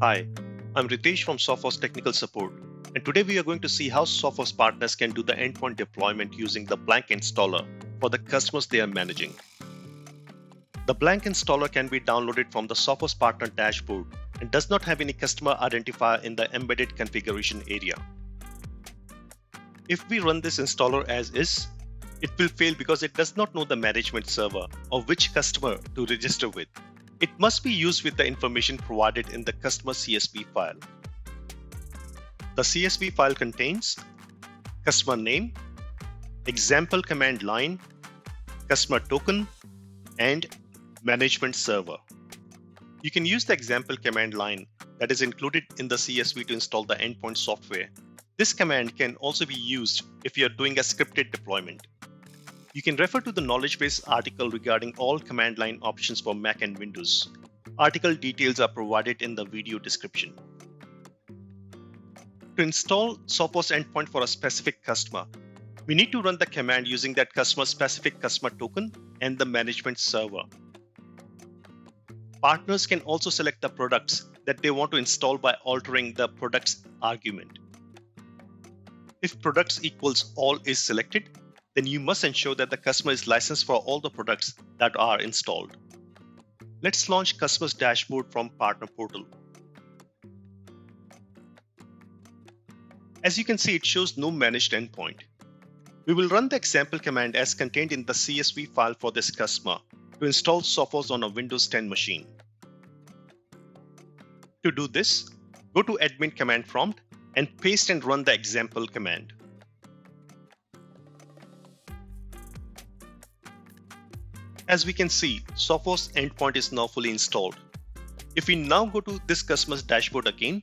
Hi, I'm Ritesh from Sophos Technical Support, and today we are going to see how Sophos partners can do the endpoint deployment using the blank installer for the customers they are managing. The blank installer can be downloaded from the Sophos partner dashboard and does not have any customer identifier in the embedded configuration area. If we run this installer as is, it will fail because it does not know the management server or which customer to register with. It must be used with the information provided in the customer CSV file. The CSV file contains customer name, example command line, customer token, and management server. You can use the example command line that is included in the CSV to install the endpoint software. This command can also be used if you are doing a scripted deployment. You can refer to the knowledge base article regarding all command line options for Mac and Windows. Article details are provided in the video description. To install Sophos endpoint for a specific customer, we need to run the command using that customer's specific customer token and the management server. Partners can also select the products that they want to install by altering the products argument. If products equals all is selected, then you must ensure that the customer is licensed for all the products that are installed. Let's launch Customer's Dashboard from Partner Portal. As you can see, it shows no managed endpoint. We will run the example command as contained in the CSV file for this customer to install Sophos on a Windows 10 machine. To do this, go to admin command prompt and paste and run the example command. As we can see, Sophos endpoint is now fully installed. If we now go to this customer's dashboard again,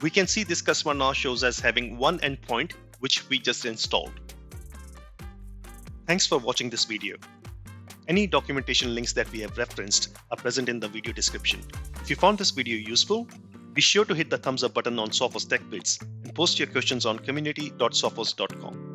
we can see this customer now shows as having one endpoint which we just installed. Thanks for watching this video. Any documentation links that we have referenced are present in the video description. If you found this video useful, be sure to hit the thumbs up button on Sophos TechBits and post your questions on community.sophos.com.